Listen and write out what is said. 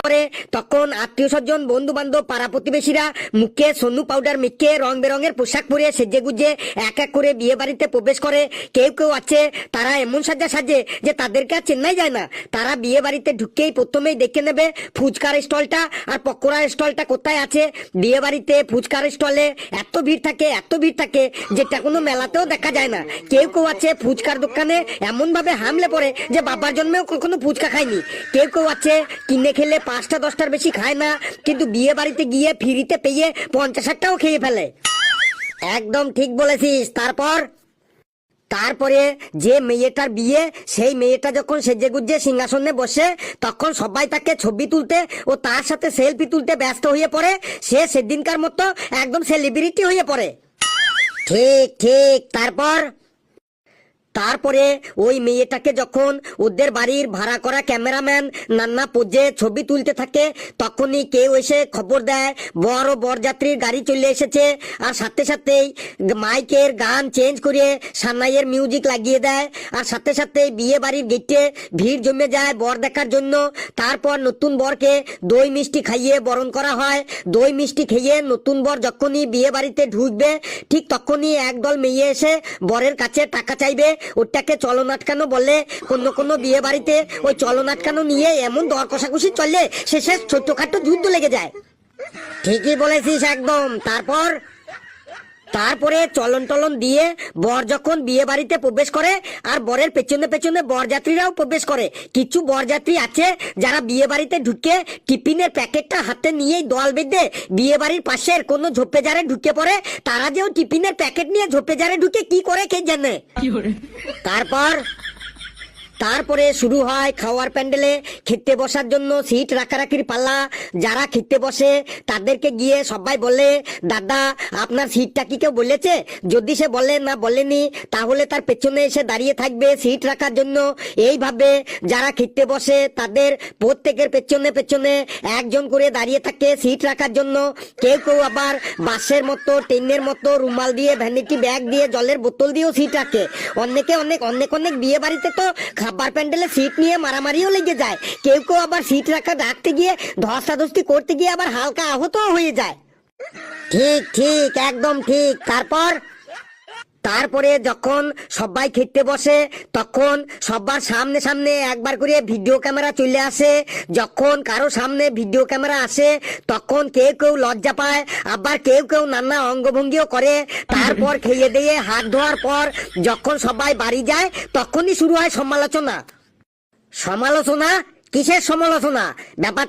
করে তখন আত্মীয় স্বজন বন্ধু বান্ধব পাড়া প্রতিবেশীরা মুখে সন্নু পাউডার মেখে রং বেরঙের পোশাক পরে সেজে গুজে এক এক করে বিয়ে বাড়িতে প্রবেশ করে। কেউ কেউ আছে তারা এমন সাজে যে তাদেরকে আর চেন্নাই যায় না। তারা বিয়ে বাড়িতে ঢুকেই প্রথমেই দেখে নেবে ফুচকার স্টলটা আর পকোড়ার স্টলটা কোথায় আছে। বিয়ে বাড়িতে ফুচকার স্টলে এত ভিড় থাকে যেটা কোনো মেলাতেও দেখা যায় না। কেউ কেউ আছে ফুচকার দোকানে এমন ভাবে হামলে পড়ে যে বাবার জন্মেও কখনো ফুচকা খায়নি। কেউ কেউ আছে কিনে খেলে 5টা 10টার বেশি খায় না, কিন্তু বিয়ে বাড়িতে গিয়ে ফ্রিতে পেয়ে 50-60টাও খেয়ে ফেলে। একদম ঠিক বলেছিস। তারপরে যে মেয়েটার বিয়ে সেই মেয়েটা যখন সেজে গুজে সিংহাসনে বসে তখন সবাই তাকে ছবি তুলতে ও তার সাথে সেলফি তুলতে ব্যস্ত হয়ে পড়ে। সে সেদিনকার মতো একদম সেলিব্রিটি হয়ে পড়ে। ঠিক। তারপরে ওই মেয়েটাকে যখন ওদের বাড়ির ভাড়া করা ক্যামেরাম্যান নান্না পোজে ছবি তুলতে থাকে তখনই কেউ এসে খবর দেয় বর ও বরযাত্রীর গাড়ি চলে এসেছে। আর সাথেই মাইকের গান চেঞ্জ করে সানাইয়ের মিউজিক লাগিয়ে দেয়। আর সাথেই বিয়ে বাড়ির গেটে ভিড় জমে যায় বর দেখার জন্য। তারপর নতুন বরকে দই মিষ্টি খাইয়ে বরণ করা হয়। দই মিষ্টি খেয়ে নতুন বর যখনই বিয়ে বাড়িতে ঢুকবে ঠিক তখনই একদল মেয়ে এসে বরের কাছে টাকা চাইবে। ওটাকে চলন আটকানো বলে। কোনো বিয়ে বাড়িতে ওই চলন আটকানো নিয়ে এমন দর কষাকষি চললে শেষে ছোট্টখাটো যুদ্ধ লেগে যায়। ঠিকই বলেছিস একদম। তারপরে চলন দিয়ে বর যখন বিয়ে বাড়িতে প্রবেশ করে আর বরের পেছনে বরযাত্রীরাও প্রবেশ করে। কিছু বরযাত্রী আছে যারা বিয়ে বাড়িতে ঢুকে টিফিনের প্যাকেটটা হাতে নিয়েই দল বেঁধে বিয়ে বাড়ির পাশের কোনো ঝোপে জারে ঢুকে পড়ে। তারা যেও টিফিনের প্যাকেট নিয়ে ঝোপে জারে ঢুকে কি করে কে জানে। তারপরে শুরু হয় খাওয়ার প্যান্ডেলে খেতে বসার জন্য সিট রাখারাখির পাল্লা। যারা খেতে বসে তাদেরকে গিয়ে সবাই বলে, দাদা আপনার সিটটা কি কেউ বলেছে? যদি সে বলে না বলেনি তাহলে তার পেছনে এসে দাঁড়িয়ে থাকবে সিট রাখার জন্য। এইভাবে যারা খেতে বসে তাদের প্রত্যেকের পেছনে একজন করে দাঁড়িয়ে থাকে সিট রাখার জন্য। কেউ আবার বাসের মতো ট্রেনের মতো রুমাল দিয়ে ভ্যানিটি ব্যাগ দিয়ে জলের বোতল দিয়েও সিট রাখে। অনেক বিয়ে বাড়িতে তো খাবার প্যান্ডেলে সিট নিয়ে মারামারিও লেগে যায়। কেউ আবার সিট রাখতে গিয়ে ধস্তাধস্তি করতে গিয়ে আবার হালকা আহত হয়ে যায়। ঠিক একদম ঠিক। তারপরে যখন সবাই খেতে বসে তখন সবার সামনে একবার করে ভিডিও ক্যামেরা চলে আসে। যখন কারো সামনে ভিডিও ক্যামেরা আসে তখন কেউ লজ্জা পায়, আবার কেউ নানা অঙ্গভঙ্গিও করে। তারপর খেয়ে দিয়ে হাত ধোয়ার পর যখন সবাই বাড়ি যায় তখনই শুরু হয় সমালোচনা। কিসের সমালোচনা? ব্যাপার